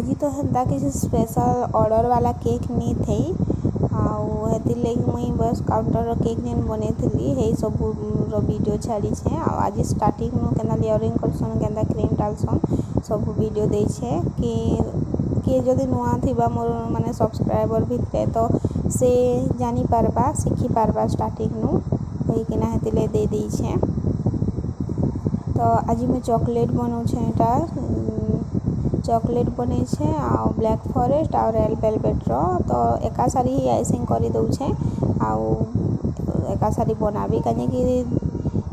आज तो हेन्ता किसी स्पेशल ऑर्डर वाला केक नहीं थी आती मुई बस काउंटर केक जेन बने हे सब वीडियो छाड़ी छे आज स्टार्टिंग के लेयरिंग करसन के क्रीम डालसन सब वीडियो देछे कि जदि नुआ थिबा मोर माने सब्सक्राइबर भितरे तो से जानी पारबा सीखी पारबा स्टार्टिंग नु होइकिना हेतिले दे देछे। तो आज मैं चॉकलेट बनाऊे चॉकलेट बने आ ब्लैक फॉरेस्ट आ रेड वेलवेट तो एका सारी ही आइसिंग कर दौचे एका सारी बनाबी कहीं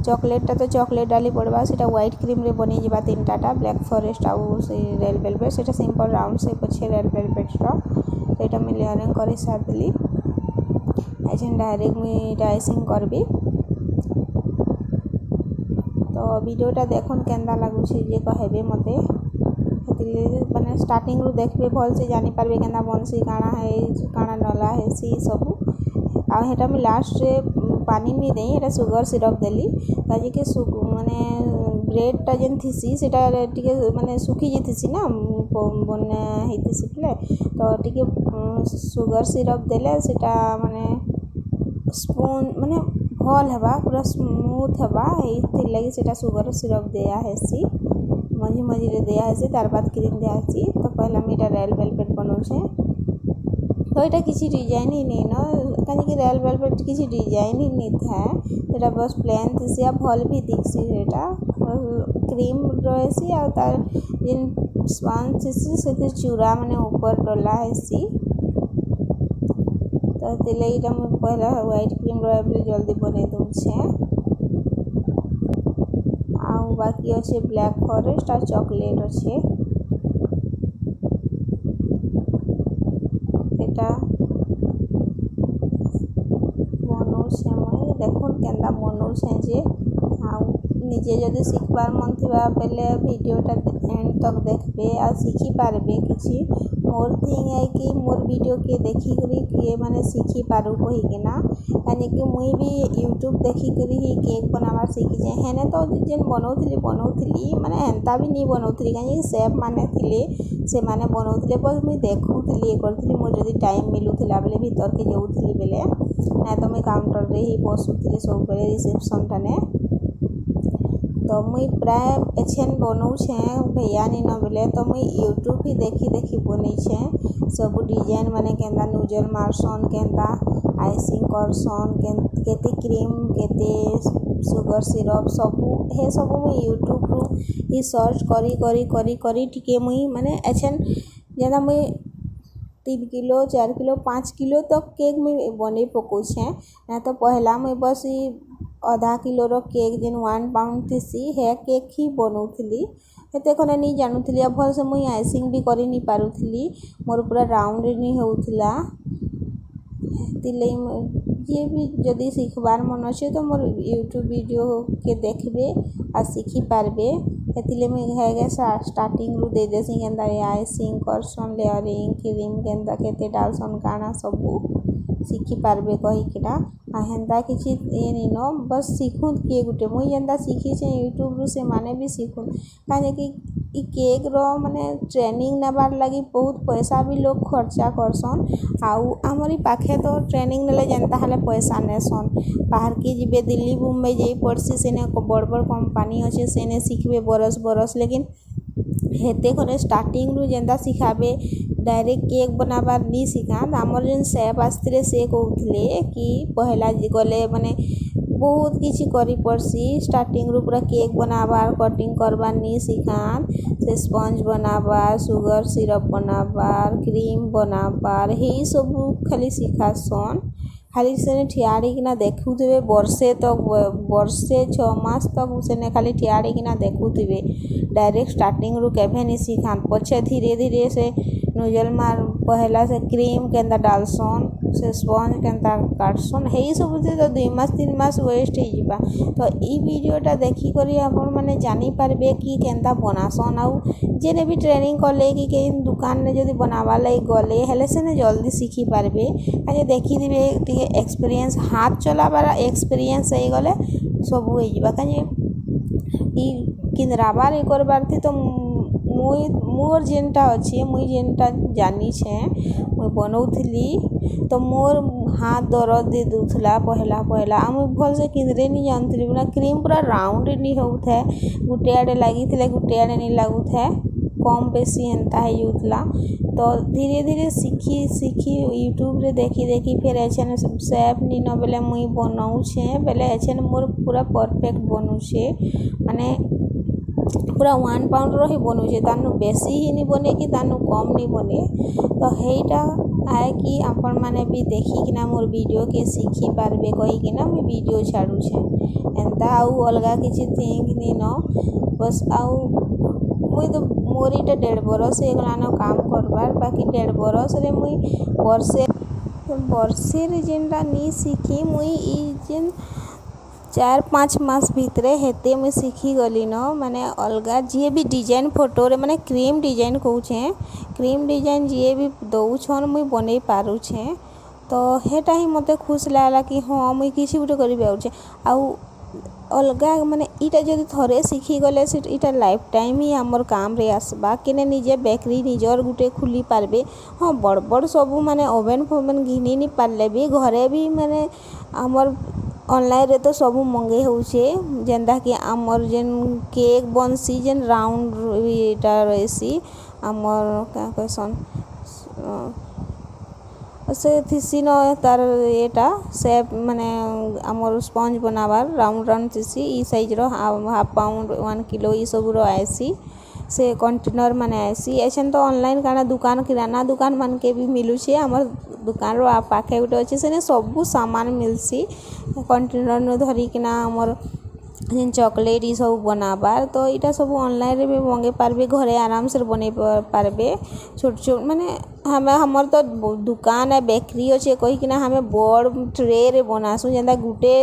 चॉकलेटा तो चॉकलेट डाली पड़वा से व्हाइट क्रीम रे बनी जावा तीन टाटा ब्लैक फॉरेस्ट आउ से रेड वेलवेट से सिंपल राउंड से पछे रेड वेलवेट तो यहाँ मुझे लेयरिंग कर सारी ऐसे डायरेक्ट मुझे आइसिंग करबी। तो वीडियोटा देखन केंदा लगुचे जे कहबे मते माने स्टार्टिंग रु देखबे भल से जानी पारबे केंदा बनसी काना है काना नला है सी सब आ हेटा मैं लास्ट रे पानी नहीं दे एटा सुगर सिरप देली काजे के माने ब्रेड टा जेन थीसी सेटा टिके माने सुखी जेथीसी ना बने हेतीसी प्ले तो टिके सुगर सिरप देले सेटा माने स्पून माने भल हेबा पूरा स्मूथ हेबा एथि लगी सेटा सुगर सिरप दिया हेसी मझी मझी रे दिया हेसी तार बाद क्रीम दिया हेसी। तो पहला मेटा रेड वेलवेट बनाउछे तो यहाँ किसी डिजाइन ही नहीं न कहीं रेड वेलवेट किसी डिजाइन ही नहीं था सेटा बस प्लेन थी भल भी दिखसी सेटा क्रीम रही आ तार जेन स्पंज थी से चूड़ा माने ऊपर डला हेसी। तो ये मुझे पहला व्हाइट क्रीम रही जल्दी बने दूचे आउ बाकी अच्छे ब्लैक फॉरेस्ट और चॉकलेट अच्छे बनाऊे मुई देखुन केंदा बनाऊे जे आउ निजे जदि शिखबार मन थी पहले वीडियोटा एंड तक देखबे आ शिखी पारबे किछि मोर थिंग है कि मोर वीडियो के देखी करी किए माने शिखी पारू कहीकिना कहीं कि मुई भी यूट्यूब देखी करी ही केक बनावा शिखी जाए हेने तो जेन बनाऊली माने हेन्ता भी नहीं बनाऊली कहीं सेफ माने थिले से माने बनाऊले बस मुई देखुली ये करथली मोर जदि टाइम मिलुथिला बेले भीतर के जाऊथली बेले ना तो मुई काउंटर रे ही बसुथली सब बेले रिसेप्शन टाने। तो मुई प्राय एछेन बनाऊे भैया नी न बेले तो मुई यूट्यूब ही देखी बनईछे सब डिजाइन माने केंदा नूजल मारसन केंदा आइसिंग करसन केते क्रीम केते सुगर सिरप सबू हे सबू मुई यूट्यूब रु ही सर्च करी टिके मुई माने एछेन जेना मुई 3 किलो 4 किलो 5 किलो तक केक मुई बने पकोछे ना तो पहला मुई बस आधा किलो रो केक जेन 1 पाउंड थी हे केक ही बनाऊली हेते खने नहीं जानूली आ भल से मुई आइसिंग भी करी नहीं पारुथली मोर पूरा राउंड नहीं होउथला तिले जे भी जदि सीखबार मन अच्छे तो मोर यूट्यूब वीडियो के देखबे आ सीखी पारबे हेतिले मुई है स्टार्टिंग रु दे देसी केंदा आइसिंग करसन लेयरिंग क्रीम केंदा केते डालसन काना सबू सीखी पारबे कहीकिना आ हेन्ता किछि ये नहीं न बस सीखुन किए गुटे मुई जेन्ता सीखी छे यूट्यूब रु से माने भी सीखुन काहे कि ई केक रो माने ट्रेनिंग नेबार लगी बहुत पैसा भी लोग खर्चा करसन आउ आमरी पाखे तो ट्रेनिंग नेले जेन्ता हाले पैसा नेसन बाहर के जिबे दिल्ली मुंबई जाई पड़सी सेने बड़ बड़ कंपनी अच्छे सेने सीखबे बरस लेकिन हेते खने स्टार्टिंग रु जेन्ता सिखाबे डायरेक्ट केक बनाबार नहीं सिखान आमर जेन सेफ आसते से कहते कि पहला गले माने बहुत किसी करी पड़सी स्टार्टिंग रु पूरा केक बनाबार कटिंग करबार नहीं सिखान से स्पंज बनाबार सुगर सिरप बनाबार क्रीम बनाबार हे सब खाली सिखासन खाली से ठियाड़ी किना देखुथे वर्षे तक वर्षे 6 मास तक से खाली ठियाड़ी किना देखुथे डायरेक्ट स्टार्टिंग रु केभे नहीं सिखान पछे धीरे धीरे से नूजल मार पहला से क्रीम केंदा डालसन से स्पंज केंदा काटसन हे सब से तो 2 मास 3 मास वेस्ट हो जिबा। तो ई वीडियोटा देखी करी आपण माने जानी पारबे कि केंदा बनासन आउ जेने भी ट्रेनिंग कले कि के दुकान ने जदी बनावा लाई गले हेले से ने जल्दी सीखी पारबे काजे देखी दिबे टिके एक्सपीरियंस हाथ चलाबार एक्सपीरियंस हो गले सब हो जिबा काजे ई किंद्राबार करबार थी तो मोर जेनटा अच्छे मुई जेनटा जानी छे मुई बनौली तो मोर हाथ दर्द दे दूला पहला मुई भल से किंदरे नहीं जानती ना क्रीम पूरा राउंड नहीं होता है गुटे आड़े लगी गुटे आड़े नहीं लगुता कम बेसी एंता होता तो धीरे धीरे सीखी यूट्यूब रे देखी फिर एछन सेफ नी न बेले मुई बनाऊछे बेले एछन मोर पूरा परफेक्ट बनूछे माने पूरा 1 पाउंड रो ही बनूछे तानु बेसी ही नहीं बने कि तानु कम नहीं बने तो हेटा आए कि आपण माने भी देखी कि ना मोर वीडियो के सीखी पारबे कही कि ना मैं वीडियो छाड़ू छे एंता आउ अलगा किछि थिंक नी न बस आउ मुई तो मोर इटा 1.5 बरस हे गलानो काम करबार बाकी 1.5 बरस रे मुई वर्षे रे जेनटा नी सीखी मुई ई जेन 4-5 मास भितरे हेते मुई सीखी गली न माने अलगा जी भी डिजाइन फोटो रे माने क्रीम डिजाइन कहूछे क्रीम डिजाइन जी भी दउछन मुई बनै पारू छे तो हेटा ही मते खुश लागला कि हाँ मुई किछि गुटे करि पाउछे आउ अलगा माने इटा जदि थरे सीखी गले से इटा लाइफ टाइम ही हमर काम रे आसबा किने निजे बेकरी निजर गुटे खुली पारबे हाँ बड़ बड़ सब माने ओवन फोवन घिनी नी पारले भी घरे भी माने हमर ऑनलाइन रे तो सब मंगे होछे जेंदा कि हमर जेन केक बनसी जेन राउंड इटा रहसी हमर का कहसन से थिसी न तार एटा शेप माने हमर स्पंज बनाबार राउंड थिसी ई साइज रो हाफ पाउंड 1 किलो ई सब रो आसी से कंटेनर माने आसी एछन तो ऑनलाइन काना दुकान किराना दुकान मान के भी मिलू छे हमर दुकान रो पाखे गुटे अछि सेने सब सामान मिलसी कंटेनर न धरी किना हमर जेन चॉकलेट ई सब बनाबार तो इटा सब ऑनलाइन रे भी मंगे पारबे घरे आराम से बने पारबे छोट माने हमें हमर तो दुकान है बेकरी अच्छे कही कि ना हमें बड़ ट्रे रे बनासु जेंदा गुटे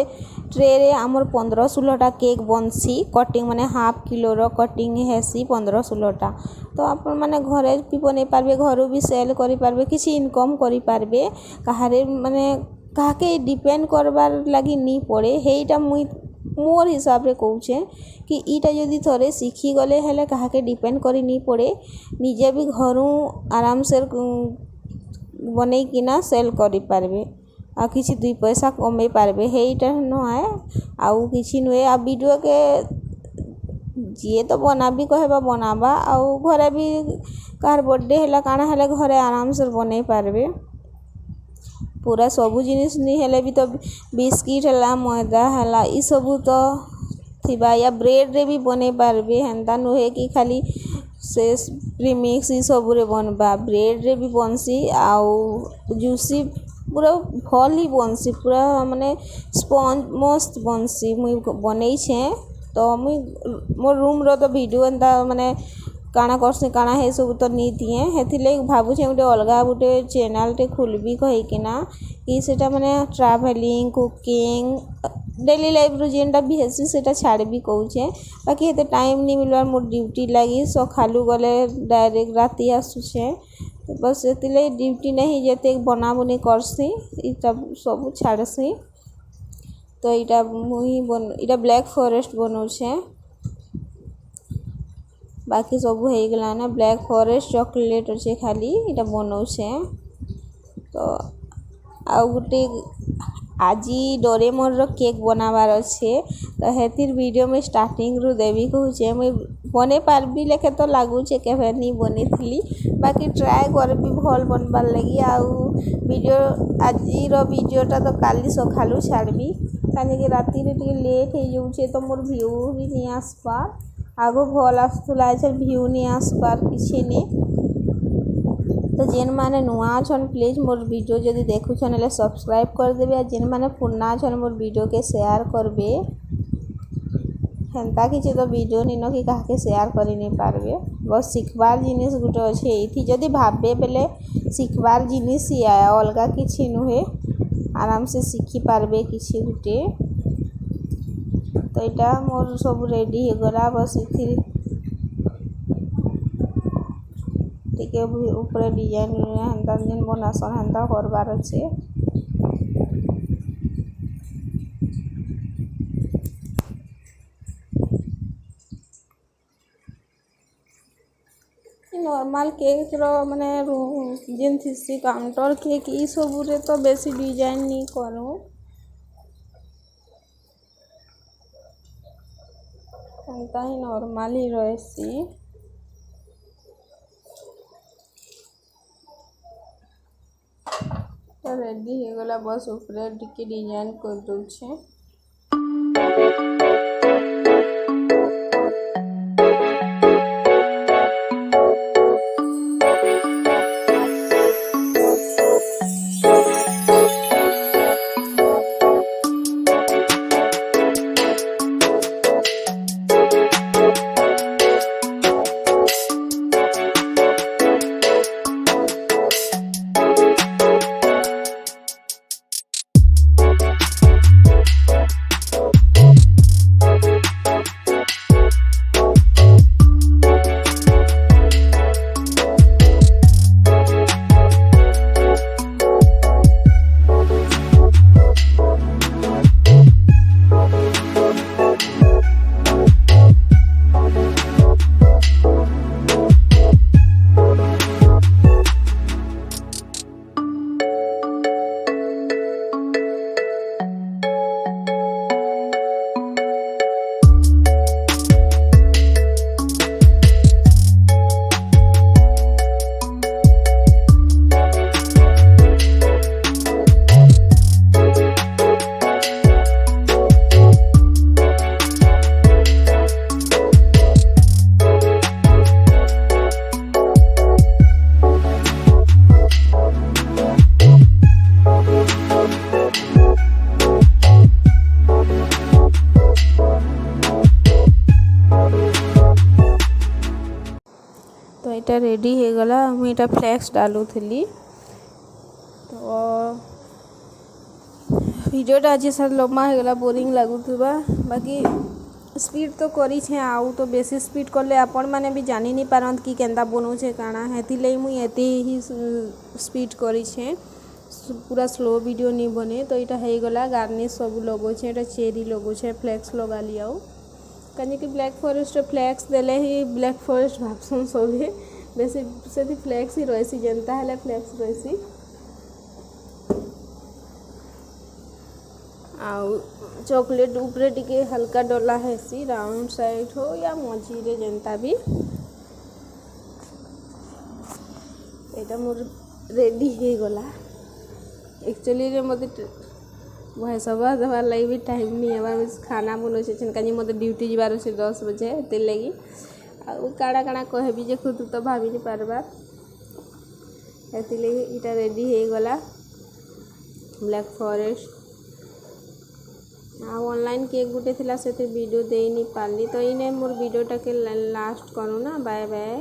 ट्रे रे हमर 15-16टा केक बनसी कटिंग माने हाफ किलो रो कटिंग हेसी 15-16टा तो आपण माने घरे भी बने पारबे घरो भी सेल करि पारबे किछि इनकम करि पारबे काहारे माने काके डिपेंड करबार लागि नी पड़े हेइटा मुई मोर हिसाब रे कहूछे कि ईटा जदि थरे सीखी गले हेले काहाके डिपेंड करी नी पड़े निजे भी घरू आराम से बनै किना सेल करि पारबे आ किछि 2 पैसा कमे पारबे हेइटा न है आउ किछि नुए आ वीडियो के जे तो बनाबी कहबा बनाबा आउ घरे भी कार बर्थडे हैला काना हैला घरे आराम से बनै पारबे पूरा सबू जिनिस नहीं हेले भी तो बिस्किट हैला मैदा हैला ई सबू तो थिबा या ब्रेड रे भी बने पारबे हेंता नुहे कि खाली से प्रीमिक्स ई सबू रे बनबा ब्रेड रे भी बनसी आउ जूसी पूरा फल ही बनसी पूरा माने स्पंज मस्त बनसी मुई बनै छे तो मुई मोर रूम रो तो वीडियो एंता माने काना करसे काना हे सब तो नी दिए हेथिले भाबु छे गुटे अलगा गुटे चैनल टे खुलबी कहि किना कि सेटा माने ट्रैवलिंग कुकिंग डेली लाइफ रो जेनटा भी हेसी सेटा छाड़बी कहूछे बाकी हेते टाइम नी मिलवार मोर ड्यूटी लागी सखालु गले डायरेक्ट राती आसु छे बस एतिले ड्यूटी नहीं जेते बना बुनी करसी ई सब छाड़सी तो इटा मुई इटा ब्लैक फॉरेस्ट बनौ छे बाकी सब हो गला ना ब्लैक फॉरेस्ट चॉकलेट अच्छे खाली इटा बनौ छे तो आ गुटे आजी डोरेमोन रो केक बनाबार अच्छे तो हेतिर वीडियो में स्टार्टिंग रू देवी कहूचे मुई बने पारबी लेखे तो लागू छे केबे नी बनेथिली बाकी ट्राई करबी भल बनबार लगी आउ वीडियो आजी रो वीडियोटा तो काली सखालू छाड़बी काहे कि राती रे टी लेट हे जाउछे तो मोर व्यू भी नी आसपा आगो भल आसुला व्यू नहीं आसपार किसी ने तो जेन माने नुआ छन प्लीज मोर वीडियो जदि देखुछन ले सब्सक्राइब कर देबे आ जेन माने पुरना छन मोर वीडियो के शेयर करबे हेंता किछि तो वीडियो निनो कि काहे शेयर करि नहीं पारबे बस सिखबार जिनिस गुटे अछि एथि जदि भाबे बेले सिखबार जिनिस ही आया अलगा किछि नुहे आराम से सीखी पारबे किछि गुटे तो यहाँ मोर सब रेडी हो गला बस इथिर टिके ऊपर डिजाइन हेंता जेन बनासन हेंता करबार अच्छे नॉर्मल केक रो माने जेन थिसी काउंटर केक ई सब रे तो बेसी डिजाइन नहीं करूँ एंता ही नॉर्मल ही रहसी। तो रेडी हो गला बस ऊपर टिके डिजाइन कर दूछे। तो यहाँ रेडी हो गला मुझे फ्लेक्स डालू थी। तो वीडियोटा आज सर लम्बा हो गला बोरिंग लगुवा बाकी स्पीड तो करी छे आउ तो बेसी स्पीड करले आपण माने भी जानी नहीं पारत कि केंदा बनौ छे काना हेती लई मुई एती ही स्पीड करी छे पूरा स्लो वीडियो नहीं बने। तो यहाँ हो गला गार्निश सब लगो छे एटा चेरी लगो छे फ्लेक्स लगा लियाओ कहीं कि ब्लैक फॉरेस्ट फ्लेक्स देले ही ब्लैक फॉरेस्ट भावसन सभी बेसी से फ्लेक्स ही रही जनता है फ्लेक्स रही आउ चॉकलेट ऊपर टिके हल्का डला हेसी राउंड साइड हो या मझीरे जनता भी यहाँ मोर रेडी हो गला। एक्चुअली रे मत वह सब देवार लगी भी टाइम नहीं है खाना बनो कहीं मत ड्यूटी जबार अच्छे 10 बजे ते लगी आउ काड़ा काड़ा कहबी जे खुद तो भाभी नहीं पार्बार एति लगी इटा रेडी हो गला ब्लैक फॉरेस्ट। ऑनलाइन केक गुटे थिला से वीडियो दे नहीं पारली तो इने मोर वीडियोटा के लास्ट करूँ ना बाय बाय।